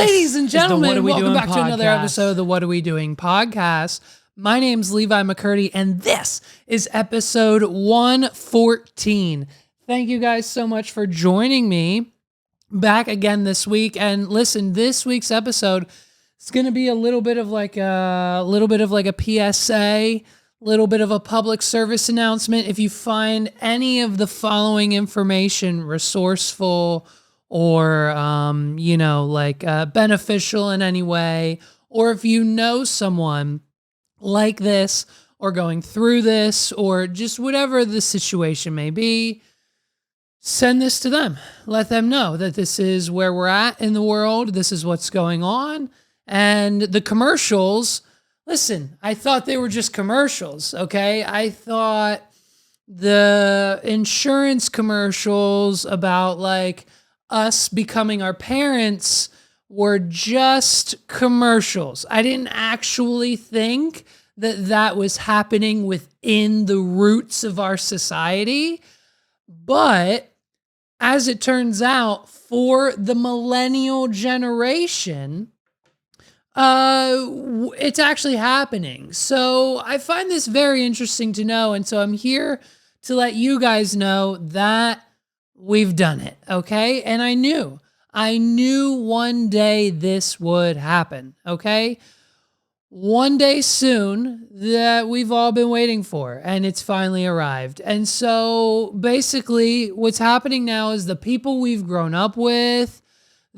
Ladies and gentlemen, welcome back to another podcast. episode of the What Are We Doing podcast. My name's Levi McCurdy, and this is episode 114. Thank you guys so much for joining me back again this week. And listen, this week's episode is going to be a little bit of like a PSA, little bit of a public service announcement. If you find any of the following information resourceful or, beneficial in any way, or if you know someone like this or going through this or just whatever the situation may be, send this to them. Let them know that this is where we're at in the world. This is what's going on. And the commercials, listen, I thought they were just commercials, okay? I thought the insurance commercials about like us becoming our parents were just commercials. I didn't actually think that that was happening within the roots of our society. But as it turns out, for the millennial generation, it's actually happening. So I find this very interesting to know. And so I'm here to let you guys know that we've done it, okay? And I knew one day this would happen, okay? One day soon that we've all been waiting for, and it's finally arrived. And so basically what's happening now is the people we've grown up with,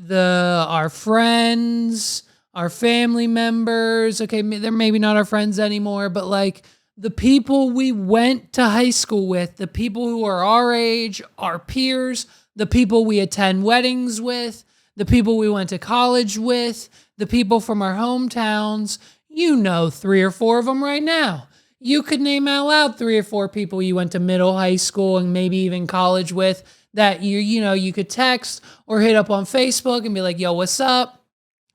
our friends, our family members, okay, they're maybe not our friends anymore, but like the people we went to high school with, the people who are our age, our peers, the people we attend weddings with, the people we went to college with, the people from our hometowns, you know 3 or 4 of them right now. You could name out loud 3 or 4 people you went to middle, high school, and maybe even college with that you could text or hit up on Facebook and be like, yo, what's up?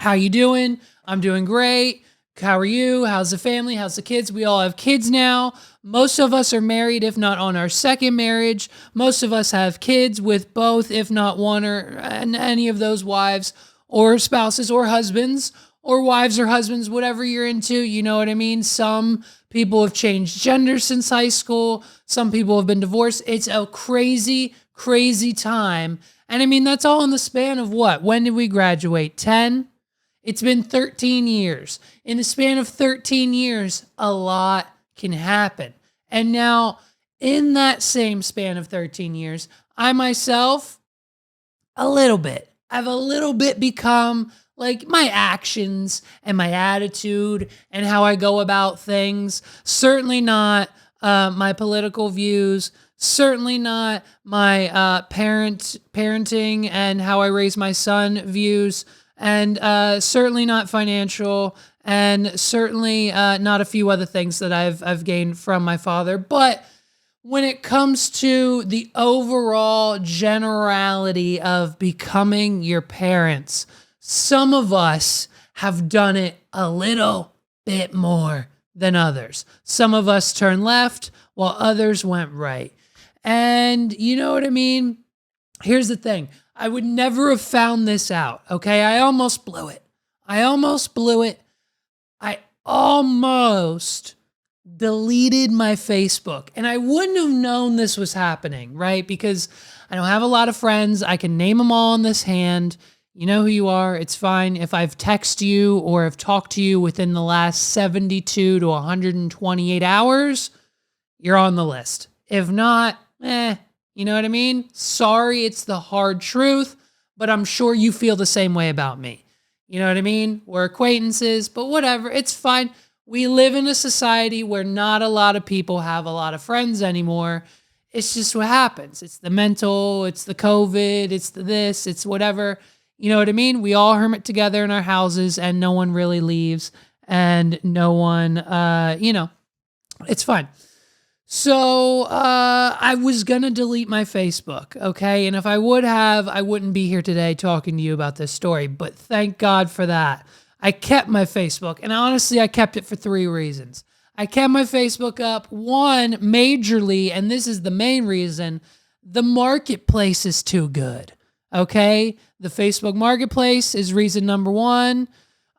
How you doing? I'm doing great. How are you? How's the family? How's the kids? We all have kids now. Most of us are married, if not on our second marriage. Most of us have kids with both, if not one or any of those wives or spouses or husbands or wives or husbands, whatever you're into. You know what I mean? Some people have changed gender since high school. Some people have been divorced. It's a crazy, crazy time. And I mean, that's all in the span of what? When did we graduate? 10? It's been 13 years. In the span of 13 years, a lot can happen. And now, in that same span of 13 years, I myself, I've a little bit become like my actions and my attitude and how I go about things. Certainly not my political views. Certainly not my parenting and how I raise my son views. And certainly not financial, and certainly not a few other things that I've gained from my father. But when it comes to the overall generality of becoming your parents, some of us have done it a little bit more than others. Some of us turned left while others went right. And you know what I mean? Here's the thing. I would never have found this out, okay? I almost blew it. I almost deleted my Facebook. And I wouldn't have known this was happening, right? Because I don't have a lot of friends. I can name them all on this hand. You know who you are. It's fine. If I've texted you or have talked to you within the last 72 to 128 hours, you're on the list. If not, you know what I mean? Sorry, it's the hard truth, but I'm sure you feel the same way about me. You know what I mean? We're acquaintances, but whatever, it's fine. We live in a society where not a lot of people have a lot of friends anymore. It's just what happens. It's the mental, it's the COVID, it's the this, it's whatever. You know what I mean? We all hermit together in our houses and no one really leaves and no one, it's fine. So I was going to delete my Facebook, okay? And if I would have, I wouldn't be here today talking to you about this story, but thank God for that. I kept my Facebook, and honestly, I kept it for 3 reasons. I kept my Facebook up, one, majorly, and this is the main reason, the marketplace is too good, Okay. The Facebook marketplace is reason number one.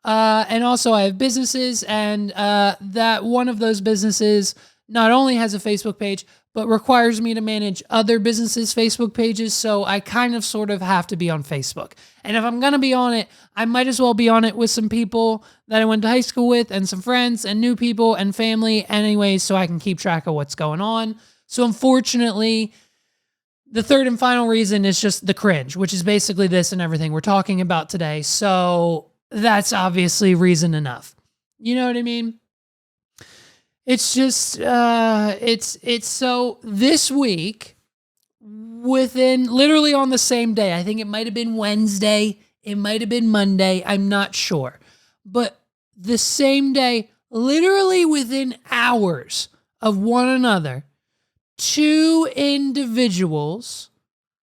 And also I have businesses, and that one of those businesses not only has a Facebook page, but requires me to manage other businesses' Facebook pages. So I kind of sort of have to be on Facebook. And if I'm going to be on it, I might as well be on it with some people that I went to high school with and some friends and new people and family anyways, so I can keep track of what's going on. So unfortunately, the third and final reason is just the cringe, which is basically this and everything we're talking about today. So that's obviously reason enough. You know what I mean? It's just, it's so this week, within literally on the same day, I think it might have been Wednesday, it might have been Monday, I'm not sure. But the same day, literally within hours of one another, two individuals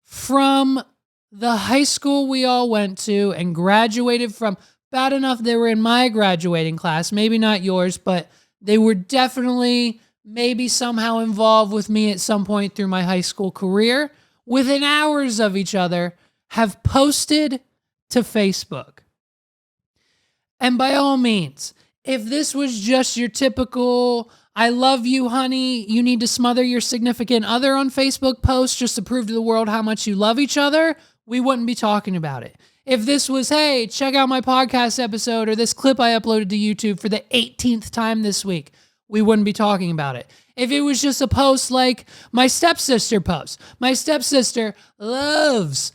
from the high school we all went to and graduated from, bad enough they were in my graduating class, maybe not yours, but they were definitely maybe somehow involved with me at some point through my high school career, within hours of each other, have posted to Facebook. And by all means, if this was just your typical, I love you, honey, you need to smother your significant other on Facebook post just to prove to the world how much you love each other, we wouldn't be talking about it. If this was, hey, check out my podcast episode or this clip I uploaded to YouTube for the 18th time this week, we wouldn't be talking about it. If it was just a post like my stepsister post, my stepsister loves,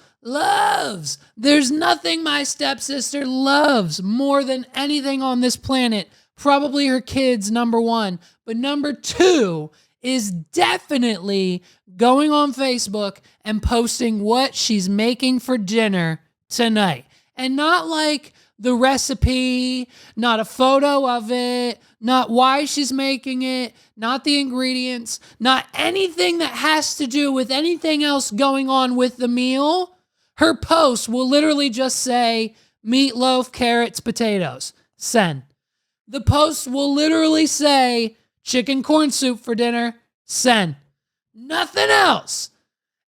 there's nothing my stepsister loves more than anything on this planet. Probably her kids, number one. But number two is definitely going on Facebook and posting what she's making for dinner tonight. And not like the recipe, not a photo of it, not why she's making it, not the ingredients, not anything that has to do with anything else going on with the meal. Her post will literally just say meatloaf, carrots, potatoes, send. The post will literally say chicken corn soup for dinner, send. Nothing else.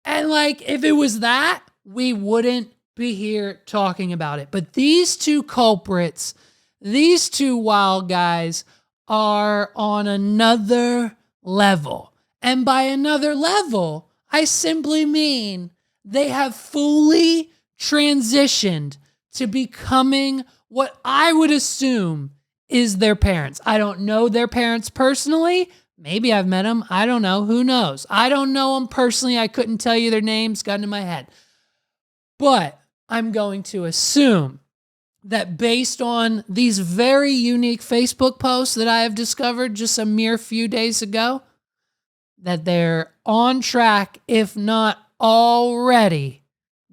And like, if it was that, we wouldn't be here talking about it. But these two culprits, these two wild guys are on another level. And by another level, I simply mean they have fully transitioned to becoming what I would assume is their parents. I don't know their parents personally. Maybe I've met them. I don't know. Who knows? I don't know them personally. I couldn't tell you their names, got into my head. But I'm going to assume that based on these very unique Facebook posts that I have discovered just a mere few days ago, that they're on track, if not already,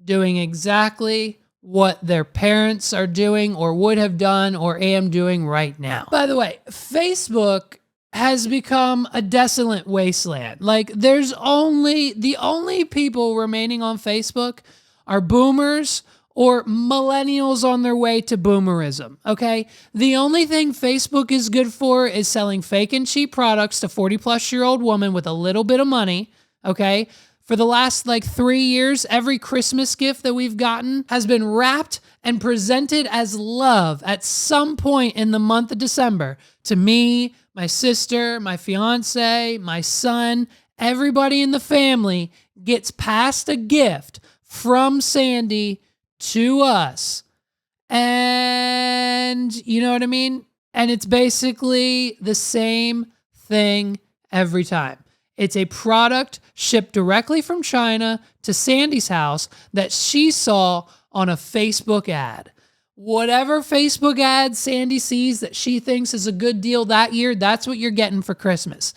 doing exactly what their parents are doing or would have done or am doing right now. By the way, Facebook has become a desolate wasteland. Like, the only people remaining on Facebook are boomers or millennials on their way to boomerism, okay? The only thing Facebook is good for is selling fake and cheap products to 40-plus-year-old women with a little bit of money, okay? For the last 3 years, every Christmas gift that we've gotten has been wrapped and presented as love at some point in the month of December to me, my sister, my fiance, my son. Everybody in the family gets passed a gift from Sandy to us. And you know what I mean? And it's basically the same thing every time. It's a product shipped directly from China to Sandy's house that she saw on a Facebook ad. Whatever Facebook ad Sandy sees that she thinks is a good deal that year, that's what you're getting for Christmas.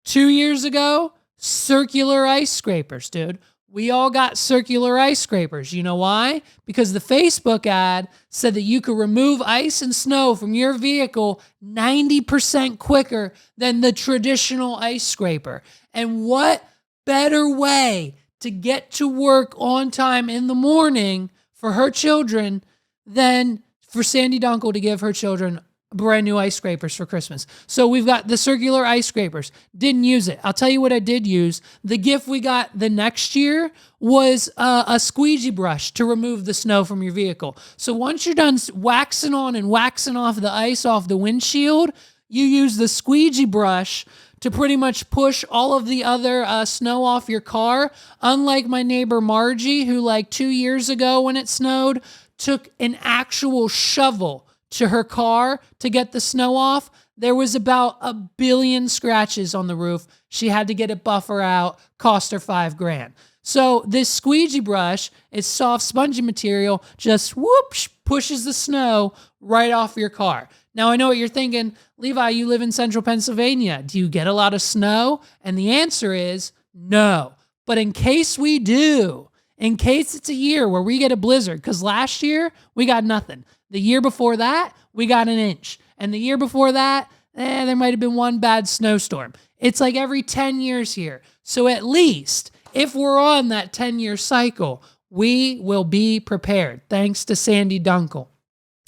2 years ago, circular ice scrapers, dude. We all got circular ice scrapers. You know why? Because the Facebook ad said that you could remove ice and snow from your vehicle 90% quicker than the traditional ice scraper. And what better way to get to work on time in the morning for her children than for Sandy Dunkel to give her children brand new ice scrapers for Christmas. So we've got the circular ice scrapers. Didn't use it. I'll tell you what I did use. The gift we got the next year was a squeegee brush to remove the snow from your vehicle. So once you're done waxing on and waxing off the ice off the windshield, you use the squeegee brush to pretty much push all of the other snow off your car. Unlike my neighbor Margie, who like 2 years ago when it snowed, took an actual shovel to her car to get the snow off. There was about 1 billion scratches on the roof. She had to get it buffer out, cost her $5,000. So this squeegee brush is soft, spongy material, just whoosh, pushes the snow right off your car. Now, I know what you're thinking, Levi, you live in central Pennsylvania. Do you get a lot of snow? And the answer is no. But in case we do, in case it's a year where we get a blizzard, because last year we got nothing. The year before that, we got 1 inch. And the year before that, there might have been one bad snowstorm. It's like every 10 years here. So at least if we're on that 10-year cycle, we will be prepared, thanks to Sandy Dunkel.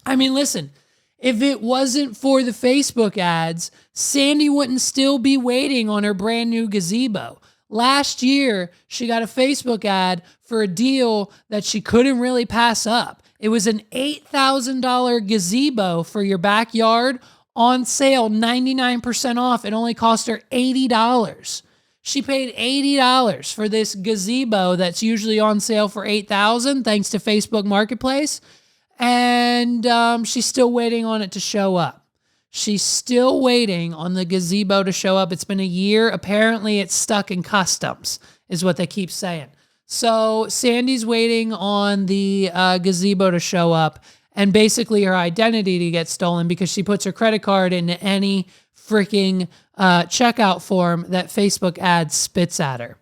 I mean, listen, if it wasn't for the Facebook ads, Sandy wouldn't still be waiting on her brand new gazebo. Last year, she got a Facebook ad for a deal that she couldn't really pass up. It was an $8,000 gazebo for your backyard on sale, 99% off. It only cost her $80. She paid $80 for this gazebo that's usually on sale for $8,000 thanks to Facebook Marketplace. And she's still waiting on it to show up. She's still waiting on the gazebo to show up. It's been a year. Apparently, it's stuck in customs, is what they keep saying. So Sandy's waiting on the gazebo to show up and basically her identity to get stolen because she puts her credit card into any freaking checkout form that Facebook ads spits at her.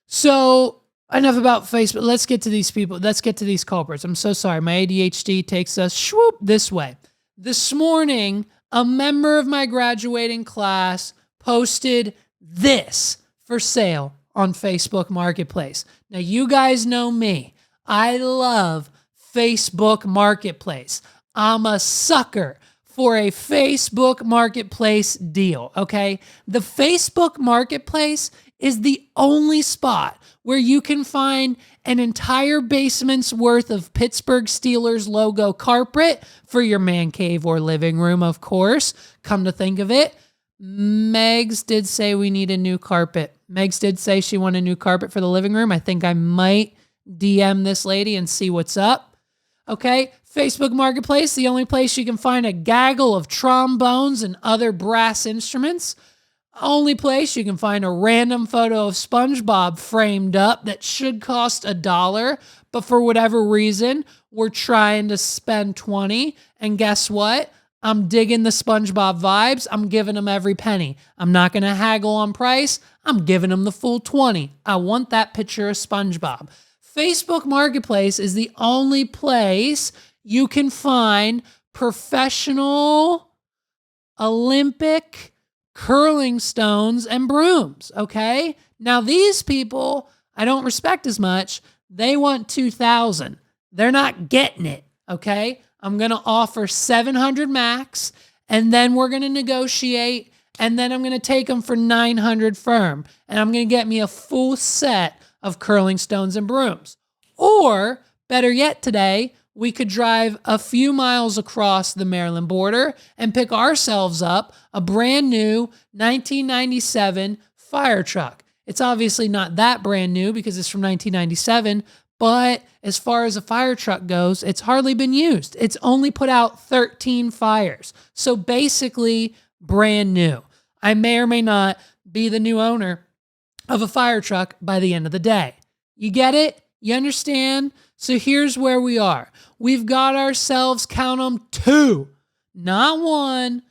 So enough about Facebook. Let's get to these people. Let's get to these culprits. I'm so sorry. My ADHD takes us this way. This morning, a member of my graduating class posted this for sale on Facebook Marketplace. Now, you guys know me. I love Facebook Marketplace. I'm a sucker for a Facebook Marketplace deal, okay? The Facebook Marketplace is the only spot where you can find an entire basement's worth of Pittsburgh Steelers logo carpet for your man cave or living room, of course. Come to think of it, Megs did say we need a new carpet. Megs did say she wanted a new carpet for the living room. I think I might DM this lady and see what's up. Okay, Facebook Marketplace, the only place you can find a gaggle of trombones and other brass instruments. Only place you can find a random photo of SpongeBob framed up that should cost $1, but for whatever reason, we're trying to spend $20. And guess what? I'm digging the SpongeBob vibes. I'm giving them every penny. I'm not going to haggle on price. I'm giving them the full $20. I want that picture of SpongeBob. Facebook Marketplace is the only place you can find professional Olympic curling stones and brooms, okay? Now, these people I don't respect as much. They want $2,000. They're not getting it, okay? I'm going to offer $700 max, and then we're going to negotiate, and then I'm going to take them for $900 firm, and I'm going to get me a full set of curling stones and brooms. Or, better yet today, we could drive a few miles across the Maryland border and pick ourselves up a brand new 1997 fire truck. It's obviously not that brand new because it's from 1997, but as far as a fire truck goes, it's hardly been used. It's only put out 13 fires. So basically brand new. I may or may not be the new owner of a fire truck by the end of the day. You get it? You understand? So here's where we are. We've got ourselves, count them, 2, not 1,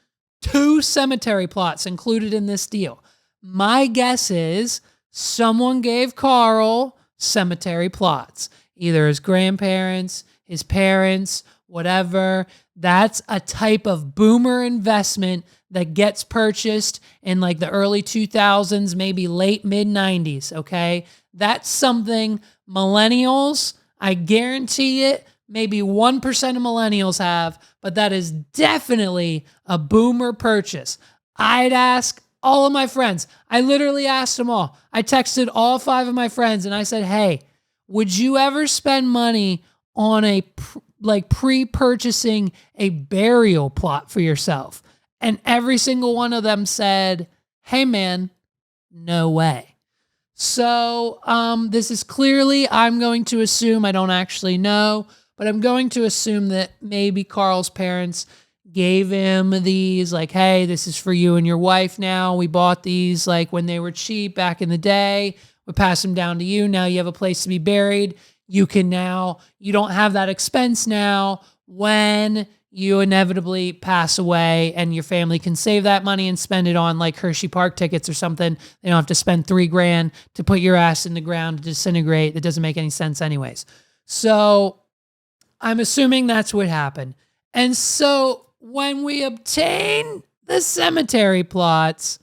2 cemetery plots included in this deal. My guess is someone gave Carl cemetery plots, either his grandparents, his parents, whatever. That's a type of boomer investment that gets purchased in like the early 2000s, maybe late mid 90s. Okay. That's something millennials, I guarantee it, Maybe 1% of millennials have, but that is definitely a boomer purchase. I'd ask all of my friends. I literally asked them all. I texted all 5 of my friends and I said, hey, would you ever spend money on pre-purchasing a burial plot for yourself? And every single one of them said, hey man, no way. So this is clearly, I'm going to assume, I don't actually know, but I'm going to assume that maybe Carl's parents gave him these, like, hey, this is for you and your wife now. We bought these like when they were cheap back in the day. We pass them down to you. Now you have a place to be buried. You don't have that expense now when you inevitably pass away, and your family can save that money and spend it on like Hershey Park tickets or something. They don't have to spend $3,000 to put your ass in the ground to disintegrate. That doesn't make any sense anyways. So I'm assuming that's what happened. And so when we obtain the cemetery plots,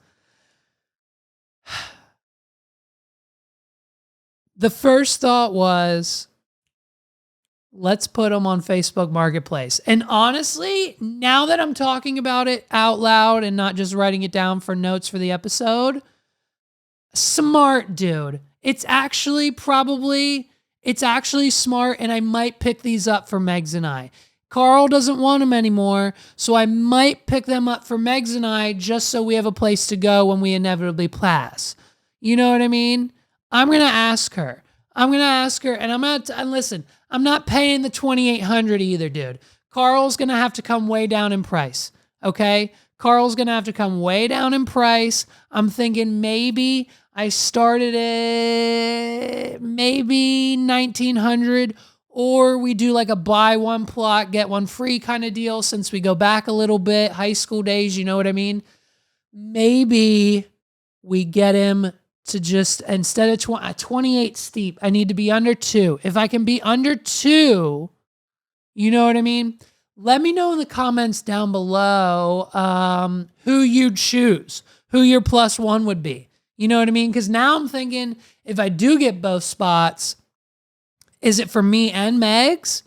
the first thought was, let's put them on Facebook Marketplace. And honestly, now that I'm talking about it out loud and not just writing it down for notes for the episode, smart, dude. It's actually smart, and I might pick these up for Megs and I. Carl doesn't want them anymore, so I might pick them up for Megs and I just so we have a place to go when we inevitably pass. You know what I mean? I'm going to ask her, and listen, I'm not paying the $2,800 either, dude. Carl's going to have to come way down in price, okay? Carl's going to have to come way down in price. I'm thinking maybe I started at maybe $1,900, or we do like a buy one plot, get one free kind of deal since we go back a little bit, high school days, you know what I mean? Maybe we get him to just, instead of 28 steep, I need to be under 2. If I can be under 2, you know what I mean? Let me know in the comments down below who you'd choose, who your +1 would be. You know what I mean? Because now I'm thinking, if I do get both spots, is it for me and Megs?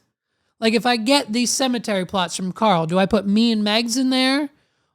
Like, if I get these cemetery plots from Carl, do I put me and Megs in there?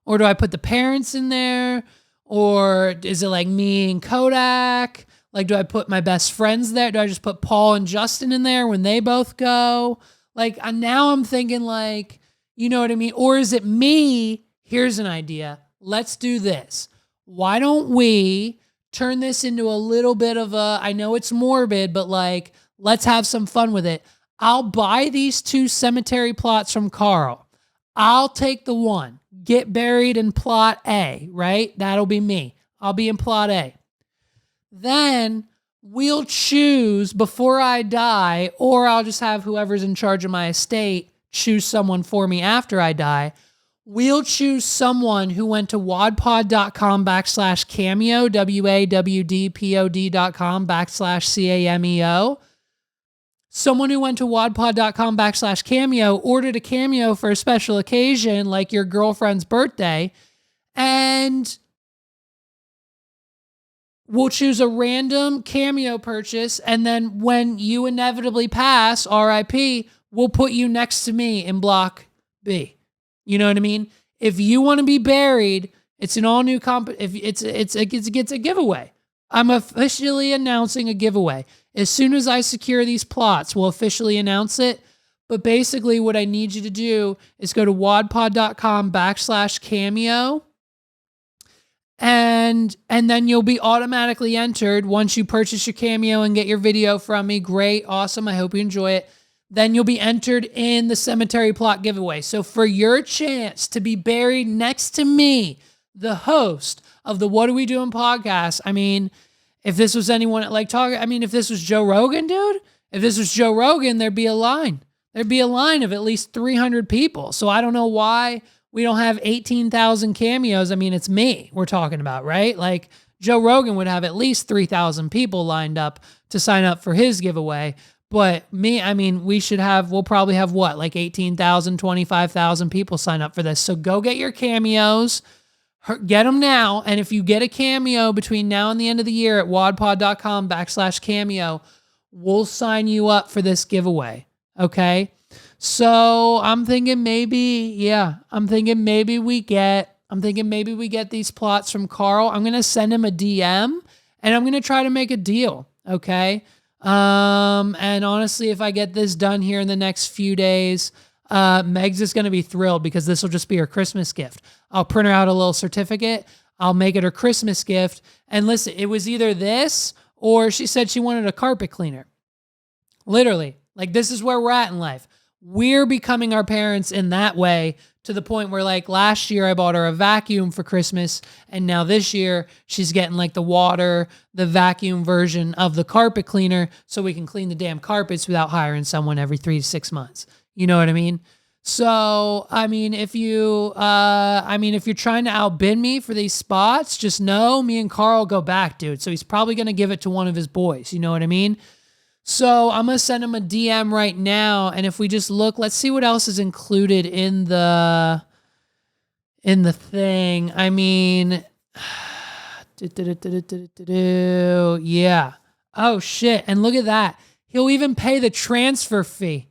Or do I put the parents in there? Or is it like me and Kodak? Like, do I put my best friends there? Do I just put Paul and Justin in there when they both go? Like, now I'm thinking like, you know what I mean? Or is it me? Here's an idea. Let's do this. Why don't we turn this into a little bit of a, I know it's morbid, but like, let's have some fun with it. I'll buy these 2 cemetery plots from Carl. I'll take the one. Get buried in plot A, right? That'll be me. I'll be in plot A. Then we'll choose before I die, or I'll just have whoever's in charge of my estate choose someone for me after I die. We'll choose someone who went to wadpod.com/cameo, WAWDPOD.com/CAMEO. Someone who went to wadpod.com/cameo, ordered a cameo for a special occasion, like your girlfriend's birthday, and we'll choose a random cameo purchase, and then when you inevitably pass, RIP, we'll put you next to me in block B. You know what I mean? If you want to be buried, it's an all new it gets a giveaway. I'm officially announcing a giveaway. As soon as I secure these plots, we'll officially announce it. But basically what I need you to do is go to wadpod.com/cameo. And then you'll be automatically entered once you purchase your cameo and get your video from me. Great. Awesome. I hope you enjoy it. Then you'll be entered in the cemetery plot giveaway. So for your chance to be buried next to me, the host of the What Are We Doing podcast, I mean, if this was anyone if this was Joe Rogan, dude, if this was Joe Rogan, there'd be a line. There'd be a line of at least 300 people. So I don't know why we don't have 18,000 cameos. I mean, it's me we're talking about, right? Like, Joe Rogan would have at least 3,000 people lined up to sign up for his giveaway. But me, I mean, we'll probably have what, like 18,000, 25,000 people sign up for this. So go get your cameos. Get them now. And if you get a cameo between now and the end of the year at wadpod.com/cameo, we'll sign you up for this giveaway. Okay. So I'm thinking maybe, I'm thinking maybe we get these plots from Carl. I'm going to send him a DM and I'm going to try to make a deal. Okay. And honestly, if I get this done here in the next few days, Meg's is going to be thrilled because this will just be her Christmas gift. I'll print her out a little certificate. I'll make it her Christmas gift. And listen, it was either this or she said she wanted a carpet cleaner. Literally, like this is where we're at in life. We're becoming our parents in that way, to the point where like last year I bought her a vacuum for Christmas, and now this year she's getting like the vacuum version of the carpet cleaner so we can clean the damn carpets without hiring someone every 3 to 6 months. You know what I mean? So, if you're trying to outbid me for these spots, just know me and Carl go back, dude. So he's probably going to give it to one of his boys. You know what I mean? So I'm going to send him a DM right now. And if we just look, let's see what else is included in the thing. Yeah. Oh shit. And look at that. He'll even pay the transfer fee.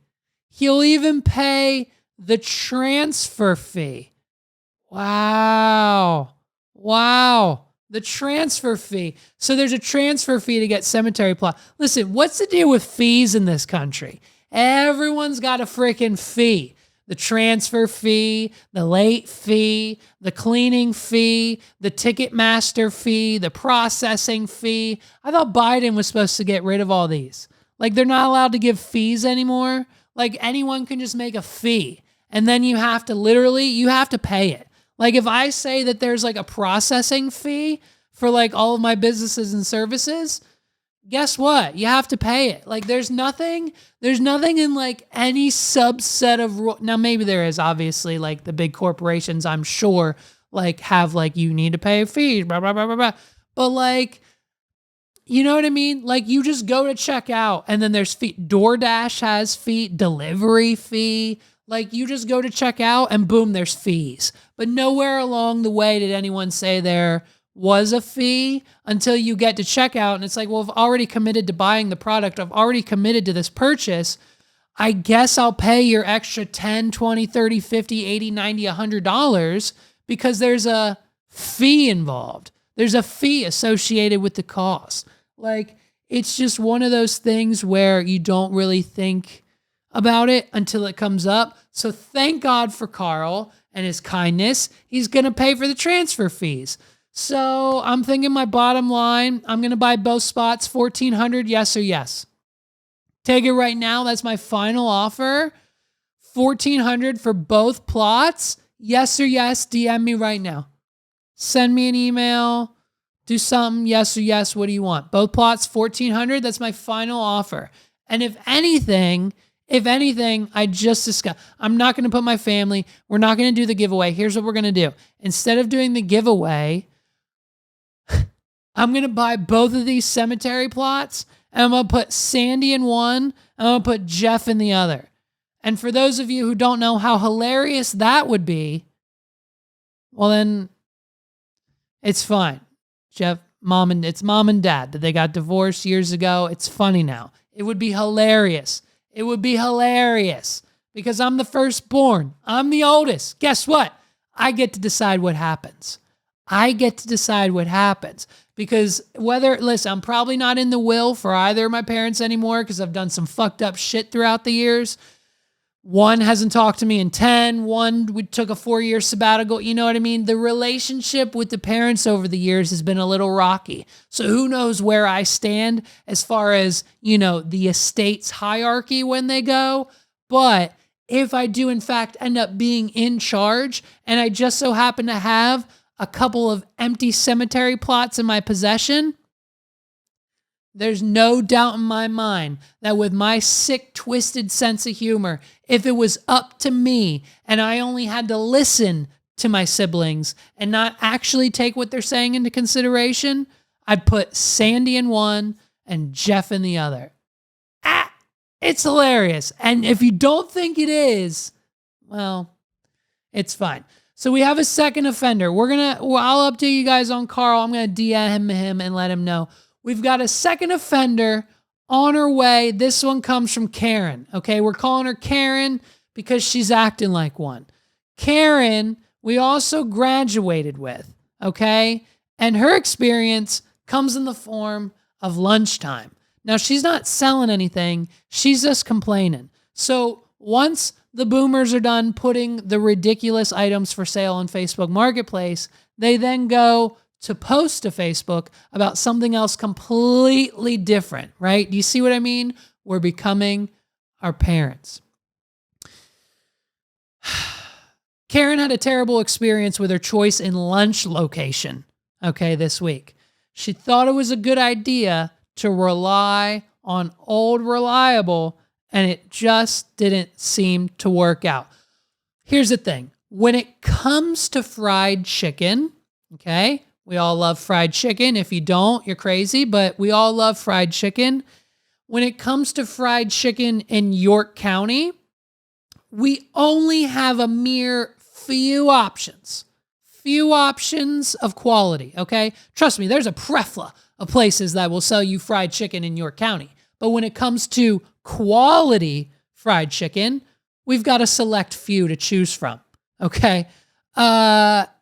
Wow. The transfer fee. So there's a transfer fee to get cemetery plot. Listen, what's the deal with fees in this country? Everyone's got a freaking fee. The transfer fee, the late fee, the cleaning fee, the Ticketmaster fee, the processing fee. I thought Biden was supposed to get rid of all these. Like they're not allowed to give fees anymore. Like anyone can just make a fee and then you have to pay it. Like if I say that there's like a processing fee for like all of my businesses and services, guess what? You have to pay it. Like there's nothing in like any subset of, now maybe there is obviously like the big corporations, I'm sure like have like, you need to pay a fee, blah, blah, blah, blah, blah. But like, you know what I mean? Like you just go to check out and then there's fee. DoorDash has fee, delivery fee. Like you just go to check out and boom, there's fees. But nowhere along the way did anyone say there was a fee until you get to checkout. And it's like, well, I've already committed to buying the product. I've already committed to this purchase. I guess I'll pay your extra 10, 20, 30, 50, 80, 90, $100 because there's a fee involved. There's a fee associated with the cost. Like it's just one of those things where you don't really think about it until it comes up. So thank God for Carl and his kindness. He's going to pay for the transfer fees. So I'm thinking my bottom line, I'm going to buy both spots, $1,400, yes or yes. Take it right now. That's my final offer. $1,400 for both plots. Yes or yes. DM me right now. Send me an email. Do something. Yes or yes. What do you want? Both plots, $1,400. That's my final offer. And if anything, I just discussed, I'm not going to put my family, we're not going to do the giveaway. Here's what we're going to do. Instead of doing the giveaway, I'm going to buy both of these cemetery plots and I'm going to put Sandy in one and I'm going to put Jeff in the other. And for those of you who don't know how hilarious that would be, well then it's fine. Jeff, it's mom and dad that they got divorced years ago. It's funny now. It would be hilarious. It would be hilarious because I'm the firstborn. I'm the oldest. Guess what? I get to decide what happens. Because listen, I'm probably not in the will for either of my parents anymore because I've done some fucked up shit throughout the years. One hasn't talked to me in 10. We took a 4-year sabbatical. You know what I mean? The relationship with the parents over the years has been a little rocky. So who knows where I stand as far as, the estate's hierarchy when they go. But if I do, in fact, end up being in charge and I just so happen to have a couple of empty cemetery plots in my possession, there's no doubt in my mind that with my sick, twisted sense of humor, if it was up to me and I only had to listen to my siblings and not actually take what they're saying into consideration, I'd put Sandy in one and Jeff in the other. It's hilarious. And if you don't think it is, well, it's fine. So we have a second offender. I'll update you guys on Carl. I'm going to DM him and let him know. We've got a second offender on her way. This one comes from Karen. Okay, we're calling her Karen because she's acting like one. Karen, we also graduated with, okay? And her experience comes in the form of lunchtime. Now, she's not selling anything. She's just complaining. So once the boomers are done putting the ridiculous items for sale on Facebook Marketplace, they then go to post to Facebook about something else completely different, right? Do you see what I mean? We're becoming our parents. Karen had a terrible experience with her choice in lunch location, okay, this week. She thought it was a good idea to rely on Old Reliable, and it just didn't seem to work out. Here's the thing. When it comes to fried chicken, okay, we all love fried chicken. If you don't, you're crazy, but we all love fried chicken. When it comes to fried chicken in York County, we only have a mere few options of quality, okay? Trust me, there's a plethora of places that will sell you fried chicken in York County. But when it comes to quality fried chicken, we've got a select few to choose from, okay?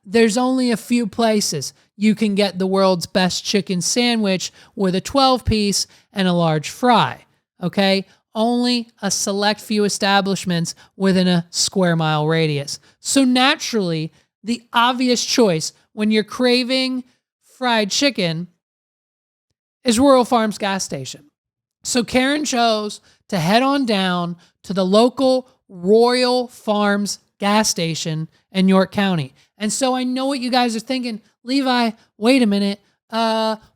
There's only a few places you can get the world's best chicken sandwich with a 12-piece and a large fry, okay? Only a select few establishments within a square mile radius. So naturally, the obvious choice when you're craving fried chicken is Royal Farms gas station. So Karen chose to head on down to the local Royal Farms gas station in York County. And so I know what you guys are thinking. Levi, wait a minute.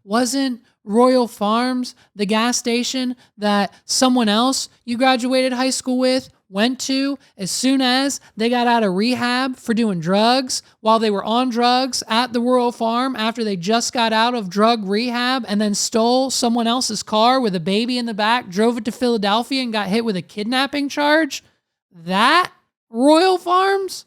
Wasn't Royal Farms the gas station that someone else you graduated high school with went to as soon as they got out of rehab for doing drugs while they were on drugs at the Royal Farm after they just got out of drug rehab and then stole someone else's car with a baby in the back, drove it to Philadelphia and got hit with a kidnapping charge? That Royal Farms?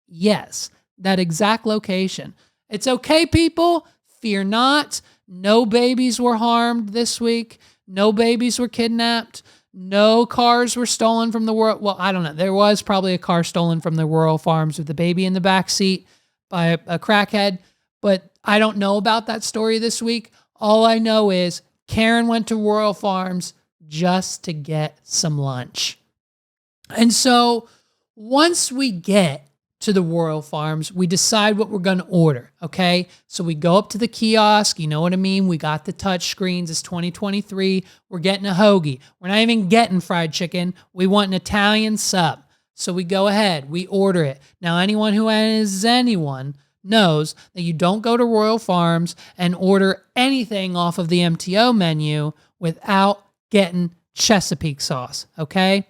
Yes, that exact location. It's okay, people. Fear not. No babies were harmed this week. No babies were kidnapped. No cars were stolen from the world. Well, I don't know. There was probably a car stolen from the Royal Farms with the baby in the back seat by a crackhead, but I don't know about that story this week. All I know is Karen went to Royal Farms just to get some lunch. And so once we get to the Royal Farms, we decide what we're going to order, okay? So we go up to the kiosk, you know what I mean? We got the touch screens. It's 2023. We're getting a hoagie. We're not even getting fried chicken. We want an Italian sub. So we go ahead, we order it. Now, anyone who is anyone knows that you don't go to Royal Farms and order anything off of the MTO menu without getting Chesapeake sauce, okay?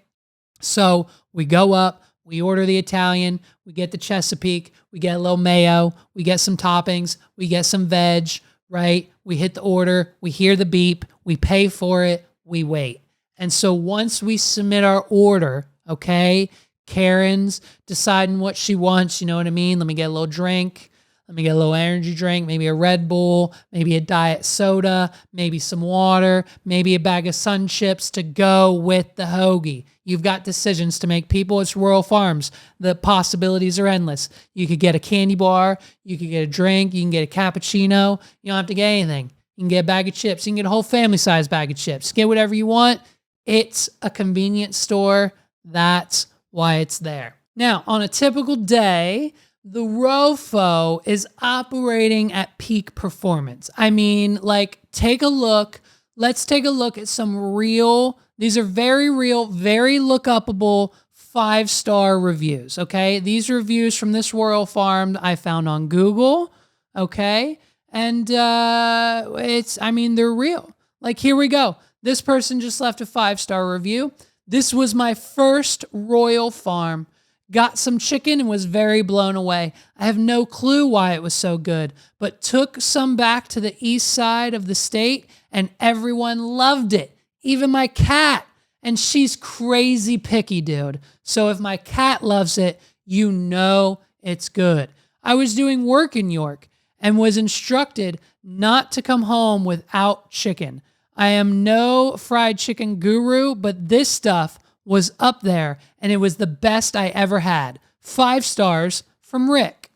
So we go up, we order the Italian, we get the Chesapeake, we get a little mayo, we get some toppings, we get some veg, right? We hit the order, we hear the beep, we pay for it, we wait. And so once we submit our order, okay, Karen's deciding what she wants, you know what I mean? Let me get a little drink. Let me get a little energy drink, maybe a Red Bull, maybe a diet soda, maybe some water, maybe a bag of Sun Chips to go with the hoagie. You've got decisions to make, people. It's Royal Farms. The possibilities are endless. You could get a candy bar. You could get a drink. You can get a cappuccino. You don't have to get anything. You can get a bag of chips. You can get a whole family-sized bag of chips. Get whatever you want. It's a convenience store. That's why it's there. Now, on a typical day, the ROFO is operating at peak performance. I mean, like, take a look. Let's take a look at some real, these are very real, very look-upable 5-star reviews, okay? These reviews from this Royal Farm I found on Google, okay? And they're real. Like, here we go. This person just left a 5-star review. This was my first Royal Farm. Got some chicken and was very blown away. I have no clue why it was so good, but took some back to the east side of the state and everyone loved it. Even my cat. And she's crazy picky, dude. So if my cat loves it, you know it's good. I was doing work in York and was instructed not to come home without chicken. I am no fried chicken guru, but this stuff was up there, and it was the best I ever had. 5 stars from Rick.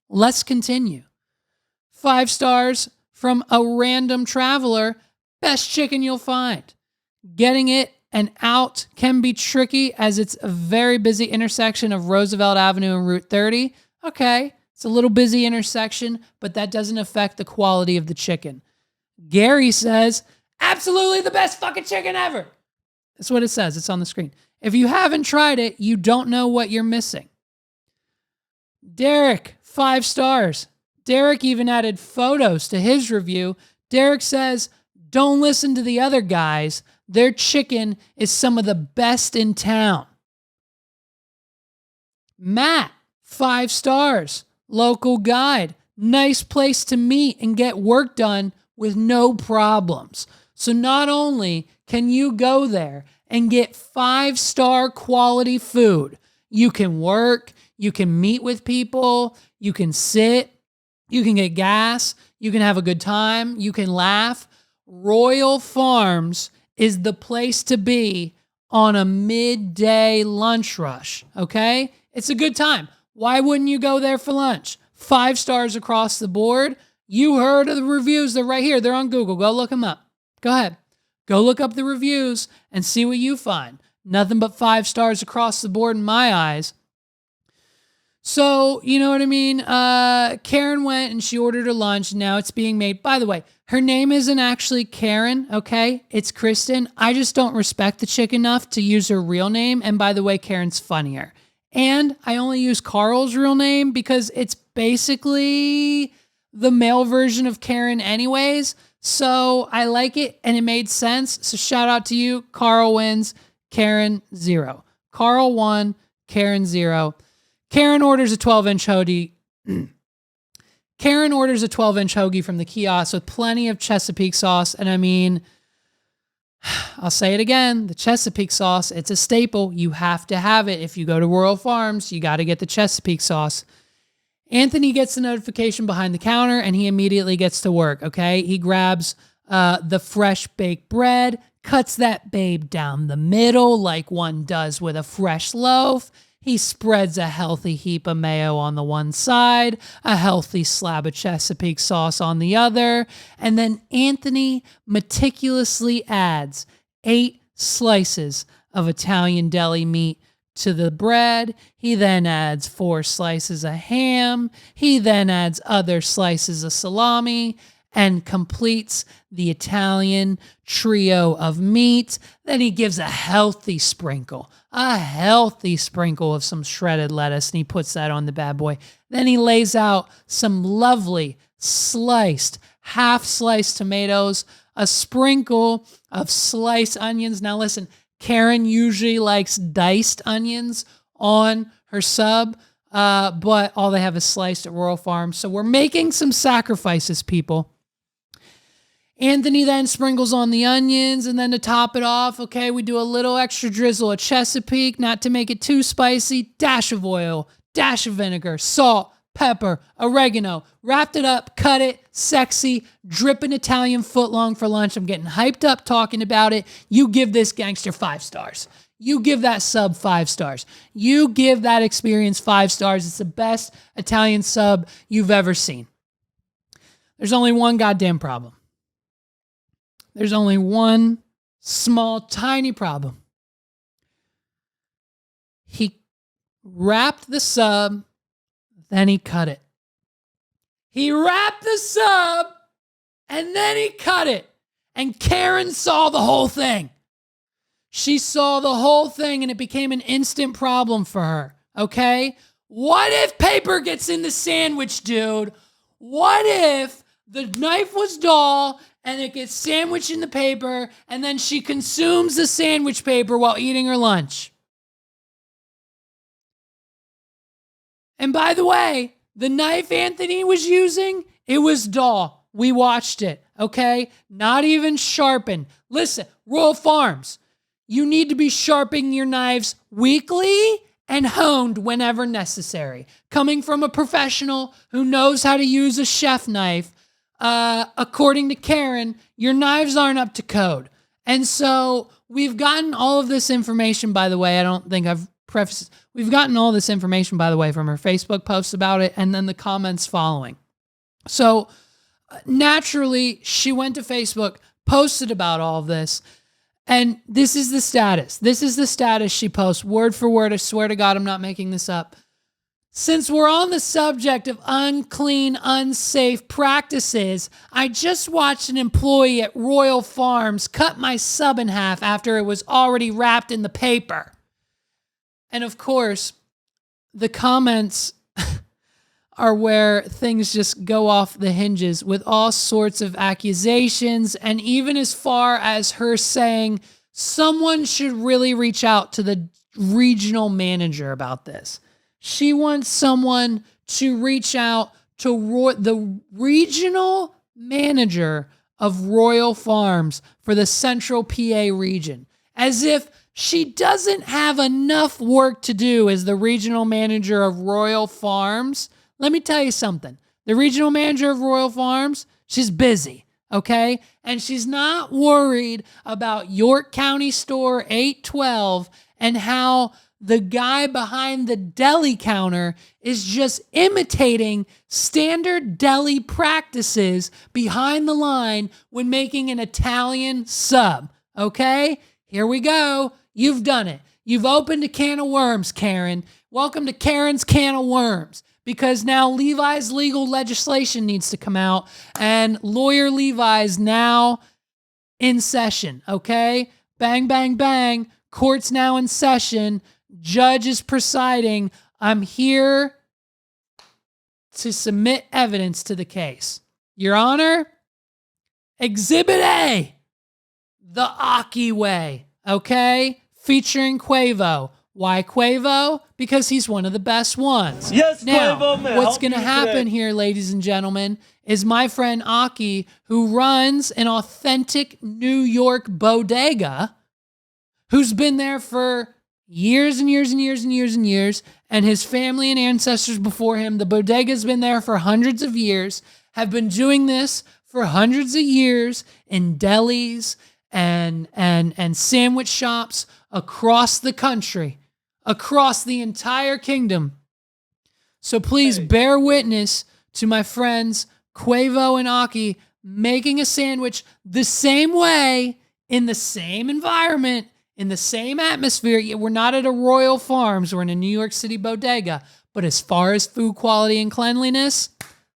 Let's continue. 5 stars from a random traveler. Best chicken you'll find. Getting it and out can be tricky as it's a very busy intersection of Roosevelt Avenue and Route 30. Okay, it's a little busy intersection, but that doesn't affect the quality of the chicken. Gary says, absolutely the best fucking chicken ever. That's what it says. It's on the screen. If you haven't tried it, you don't know what you're missing. Derek, 5 stars. Derek even added photos to his review. Derek says, don't listen to the other guys. Their chicken is some of the best in town. Matt, 5 stars. Local guide. Nice place to meet and get work done with no problems. So not only can you go there and get 5-star quality food, you can work, you can meet with people, you can sit, you can get gas, you can have a good time, you can laugh. Royal Farms is the place to be on a midday lunch rush, okay? It's a good time. Why wouldn't you go there for lunch? 5 stars across the board. You heard of the reviews. They're right here. They're on Google. Go look them up. Go ahead. Go look up the reviews and see what you find. Nothing but 5 stars across the board in my eyes. So, you know what I mean? Karen went and she ordered her lunch. Now it's being made. By the way, her name isn't actually Karen, okay? It's Kristen. I just don't respect the chick enough to use her real name. And by the way, Karen's funnier. And I only use Carl's real name because it's basically the male version of Karen anyways. So I like it and it made sense. So shout out to you. Carl wins. Karen 0. Carl 1. Karen 0. Karen orders a 12-inch hoagie. Karen orders a 12-inch hoagie from the kiosk with plenty of Chesapeake sauce. And I mean, I'll say it again, the Chesapeake sauce, it's a staple. You have to have it. If you go to Royal Farms, you got to get the Chesapeake sauce. Anthony gets the notification behind the counter and he immediately gets to work, okay? He grabs the fresh baked bread, cuts that babe down the middle like one does with a fresh loaf. He spreads a healthy heap of mayo on the one side, a healthy slab of Chesapeake sauce on the other, and then Anthony meticulously adds 8 slices of Italian deli meat to the bread. He then adds 4 slices of ham. He then adds other slices of salami and completes the Italian trio of meat. Then he gives a healthy sprinkle of some shredded lettuce, and he puts that on the bad boy. Then he lays out some lovely half-sliced tomatoes, a sprinkle of sliced onions. Now listen, Karen usually likes diced onions on her sub, but all they have is sliced at Royal Farms. So we're making some sacrifices, people. Anthony then sprinkles on the onions, and then to top it off, okay, we do a little extra drizzle of Chesapeake, not to make it too spicy, dash of oil, dash of vinegar, salt, pepper, oregano, wrapped it up, cut it, sexy, dripping Italian footlong for lunch. I'm getting hyped up talking about it. You give this gangster 5 stars. You give that sub 5 stars. You give that experience 5 stars. It's the best Italian sub you've ever seen. There's only one goddamn problem. There's only one small, tiny problem. He wrapped the sub, then he cut it. He wrapped the sub, and then he cut it. And Karen saw the whole thing. She saw the whole thing, and it became an instant problem for her, okay? What if paper gets in the sandwich, dude? What if the knife was dull and it gets sandwiched in the paper, and then she consumes the sandwich paper while eating her lunch? And by the way, the knife Anthony was using, it was dull. We watched it, okay? Not even sharpened. Listen, Royal Farms, you need to be sharpening your knives weekly and honed whenever necessary. Coming from a professional who knows how to use a chef knife, according to Karen, your knives aren't up to code. And so we've gotten all of this information, by the way. I don't think I've prefaced. We've gotten all this information, by the way, from her Facebook posts about it and then the comments following. So naturally, she went to Facebook, posted about all of this, and this is the status. This is the status she posts, word for word. I swear to God, I'm not making this up. Since we're on the subject of unclean, unsafe practices, I just watched an employee at Royal Farms cut my sub in half after it was already wrapped in the paper. And of course, the comments are where things just go off the hinges with all sorts of accusations, and even as far as her saying someone should really reach out to the regional manager about this. She wants someone to reach out to the regional manager of Royal Farms for the Central PA region, as if she doesn't have enough work to do as the regional manager of Royal Farms. Let me tell you something. The regional manager of Royal Farms, she's busy, okay? And she's not worried about York County Store 812 and how the guy behind the deli counter is just imitating standard deli practices behind the line when making an Italian sub, okay? Here we go. You've done it. You've opened a can of worms, Karen. Welcome to Karen's Can of Worms, because now Levi's legal legislation needs to come out, and lawyer Levi's now in session, okay? Bang, bang, bang. Court's now in session. Judge is presiding. I'm here to submit evidence to the case. Your Honor, Exhibit A, the Aki way, okay? Featuring Quavo. Why Quavo? Because he's one of the best ones. Yes, now, Quavo, man. What's going to happen here, ladies and gentlemen, is my friend Aki, who runs an authentic New York bodega, who's been there for years and years and years and years and years, and his family and ancestors before him, the bodega's been there for hundreds of years, have been doing this for hundreds of years in delis and sandwich shops across the country, across the entire kingdom. So please bear witness to my friends Quavo and Aki making a sandwich the same way, in the same environment, in the same atmosphere. We're not at a Royal Farms. We're in a New York City bodega. But as far as food quality and cleanliness,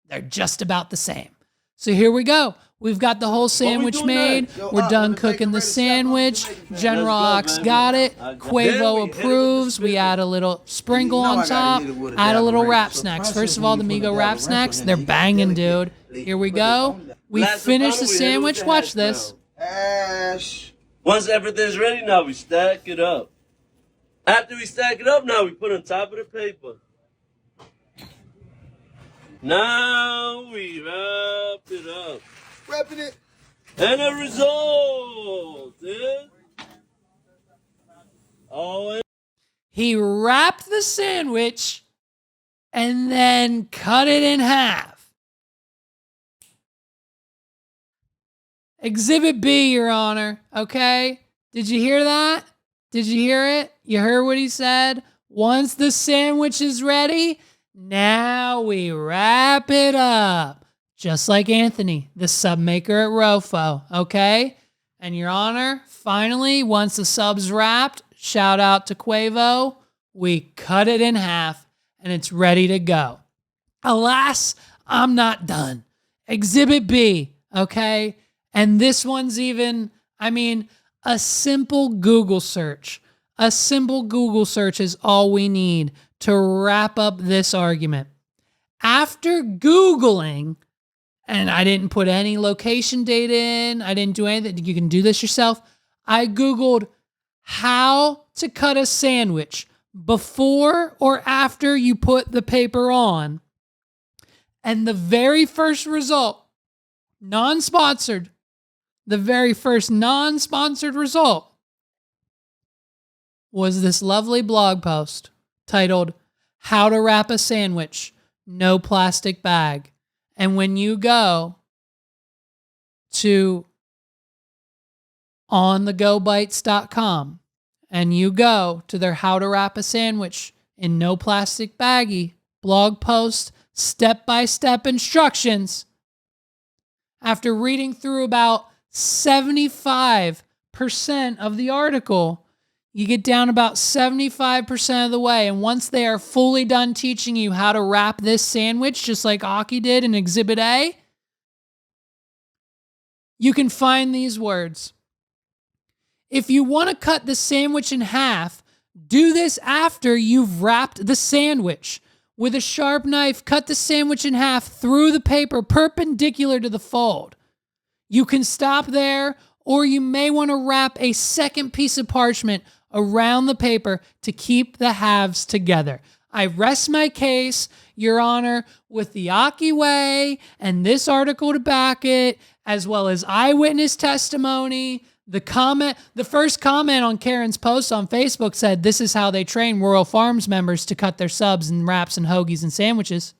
they're just about the same. So here we go. We've got the whole sandwich made. We're done cooking the sandwich. General Ox got it. Quavo approves. We add a little sprinkle on top. Add a little wrap snacks. First of all, the Migo wrap snacks, they're banging, dude. Here we go. We finished the sandwich. Watch this. Once everything's ready, now we stack it up. After we stack it up, now we put on top of the paper. Now we wrap it up. Wrapping it. And the result is... He wrapped the sandwich and then cut it in half. Exhibit B, Your Honor. Okay? Did you hear that? Did you hear it? You heard what he said? Once the sandwich is ready, now we wrap it up. Just like Anthony, the sub maker at Rofo. Okay? And Your Honor, finally, once the sub's wrapped, shout out to Quavo, we cut it in half and it's ready to go. Alas, I'm not done. Exhibit B, okay? And this one's even, a simple Google search. A simple Google search is all we need to wrap up this argument. After Googling, and I didn't put any location data in, I didn't do anything, you can do this yourself. I Googled how to cut a sandwich before or after you put the paper on. And the very first result, non-sponsored, the very first non-sponsored result was this lovely blog post titled, How to Wrap a Sandwich, No Plastic Bag. And when you go to onthegobites.com and you go to their how to wrap a sandwich in no plastic baggie blog post, step-by-step instructions, after reading through about 75% of the article, you get down about 75% of the way. And once they are fully done teaching you how to wrap this sandwich, just like Aki did in Exhibit A, you can find these words. If you want to cut the sandwich in half, do this after you've wrapped the sandwich. With a sharp knife, cut the sandwich in half through the paper perpendicular to the fold. You can stop there, or you may want to wrap a second piece of parchment around the paper to keep the halves together. I rest my case, Your Honor, with the Aki way and this article to back it, as well as eyewitness testimony. The first comment on Karen's post on Facebook said, this is how they train Royal Farms members to cut their subs and wraps and hoagies and sandwiches.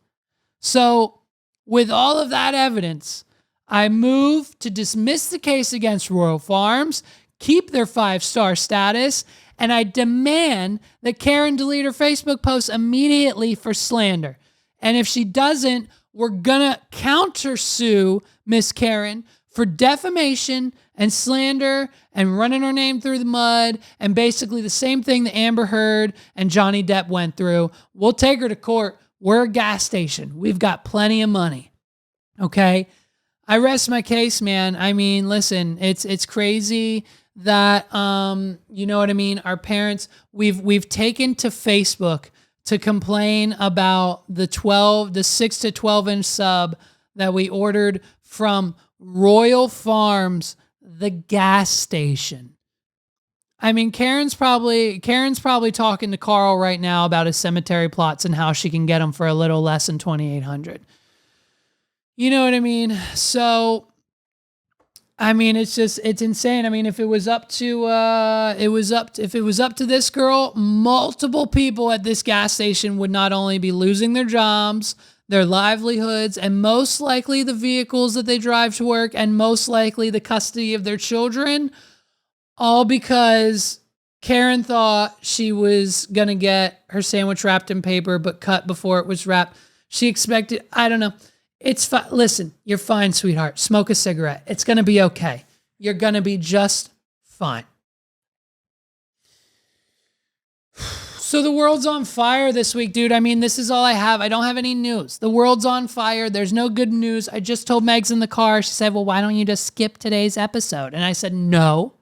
So with all of that evidence, I move to dismiss the case against Royal Farms, keep their 5-star status, and I demand that Karen delete her Facebook post immediately for slander. And if she doesn't, we're gonna countersue Miss Karen for defamation and slander and running her name through the mud and basically the same thing that Amber Heard and Johnny Depp went through. We'll take her to court. We're a gas station. We've got plenty of money. Okay? I rest my case, man. I mean, listen, it's crazy that you know what I mean? Our parents, we've taken to Facebook to complain about the 6 to 12 inch sub that we ordered from Royal Farms, the gas station. I mean, Karen's probably talking to Carl right now about his cemetery plots and how she can get them for a little less than $2,800. You know what I mean? So, I mean, it's insane. I mean, if it was up to this girl, multiple people at this gas station would not only be losing their jobs, their livelihoods, and most likely the vehicles that they drive to work, and most likely the custody of their children, all because Karen thought she was going to get her sandwich wrapped in paper, but cut before it was wrapped. She expected, I don't know. It's fine. Listen, you're fine, sweetheart. Smoke a cigarette. It's going to be okay. You're going to be just fine. So the world's on fire this week, dude. I mean, this is all I have. I don't have any news. The world's on fire. There's no good news. I just told Megs in the car. She said, well, why don't you just skip today's episode? And I said, no,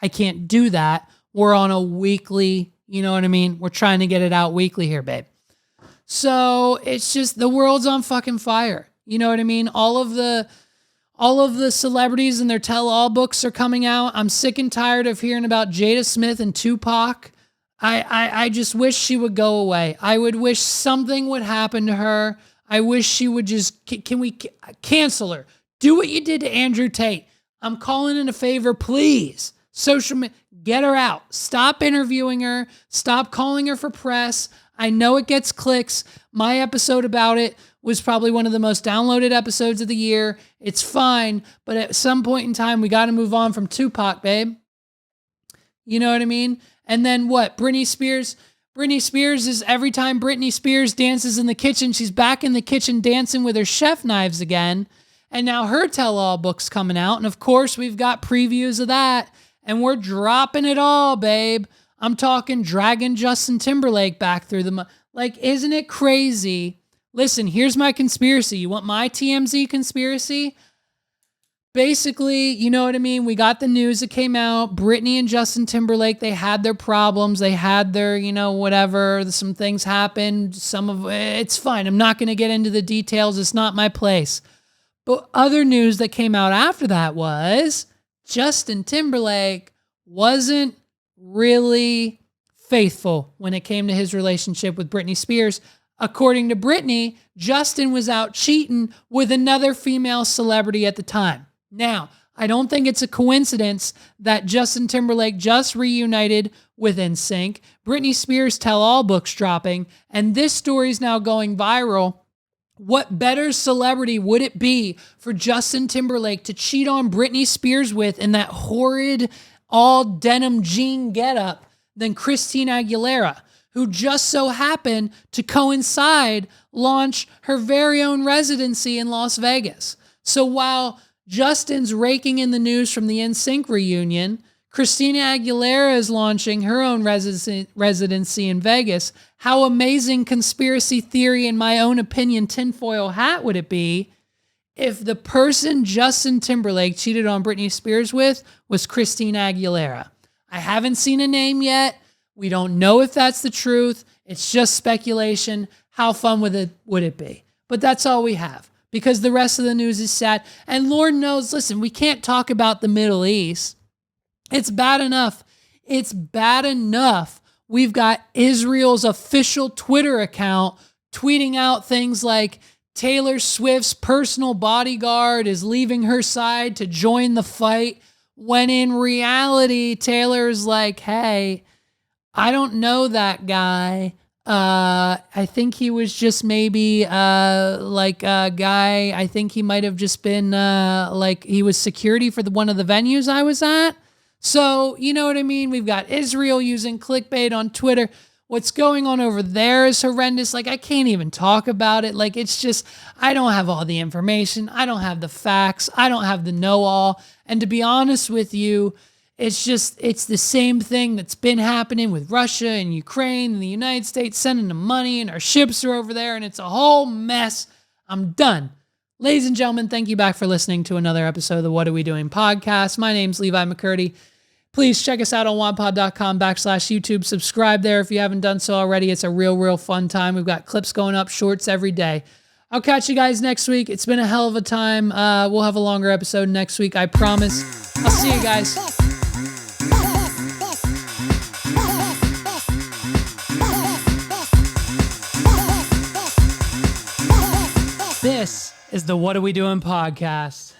I can't do that. We're on a weekly, you know what I mean? We're trying to get it out weekly here, babe. So it's just the world's on fucking fire. You know what I mean? All of the celebrities and their tell-all books are coming out. I'm sick and tired of hearing about Jada Smith and Tupac. I just wish she would go away. I would wish something would happen to her. I wish she would just, can we cancel her? Do what you did to Andrew Tate. I'm calling in a favor, please. Social media, get her out. Stop interviewing her. Stop calling her for press. I know it gets clicks. My episode about it was probably one of the most downloaded episodes of the year. It's fine, but at some point in time, we got to move on from Tupac, babe. You know what I mean? And then what? Britney Spears? Britney Spears is every time Britney Spears dances in the kitchen, she's back in the kitchen dancing with her chef knives again. And now her tell-all book's coming out. And of course, we've got previews of that. And we're dropping it all, babe. I'm talking dragging Justin Timberlake back through the... Like, isn't it crazy? Listen, here's my conspiracy. You want my TMZ conspiracy? Basically, you know what I mean? We got the news that came out. Britney and Justin Timberlake, they had their problems. They had their, you know, whatever. Some things happened. Some of it's fine. I'm not going to get into the details. It's not my place. But other news that came out after that was Justin Timberlake wasn't really faithful when it came to his relationship with Britney Spears. According to Britney, Justin was out cheating with another female celebrity at the time. Now, I don't think it's a coincidence that Justin Timberlake just reunited with NSYNC, Britney Spears tell-all books dropping, and this story's now going viral. What better celebrity would it be for Justin Timberlake to cheat on Britney Spears with in that horrid all denim jean getup than Christina Aguilera, who just so happened to coincide launch her very own residency in Las Vegas. So while Justin's raking in the news from the NSYNC reunion, Christina Aguilera is launching her own residency in Vegas. How amazing conspiracy theory, in my own opinion, tinfoil hat would it be if the person Justin Timberlake cheated on Britney Spears with was Christina Aguilera? I haven't seen a name yet. We don't know if that's the truth. It's just speculation. How fun would it be? But that's all we have, because the rest of the news is sad. And Lord knows, listen, we can't talk about the Middle East. It's bad enough. It's bad enough. We've got Israel's official Twitter account tweeting out things like Taylor Swift's personal bodyguard is leaving her side to join the fight, when in reality, Taylor's like, hey, I don't know that guy. I think he was just maybe like a guy. I think he might have just been like he was security for one of the venues I was at. So, you know what I mean? We've got Israel using clickbait on Twitter. What's going on over there is horrendous. Like, I can't even talk about it. Like, it's just, I don't have all the information. I don't have the facts. I don't have the know-all. And to be honest with you, it's the same thing that's been happening with Russia and Ukraine and the United States sending them money, and our ships are over there, and it's a whole mess. I'm done. Ladies and gentlemen, thank you back for listening to another episode of the What Are We Doing podcast. My name's Levi McCurdy. Please check us out on wadpod.com/YouTube. Subscribe there if you haven't done so already. It's a real fun time. We've got clips going up, shorts every day. I'll catch you guys next week. It's been a hell of a time. We'll have a longer episode next week, I promise. I'll see you guys. This is the What Are We Doing podcast.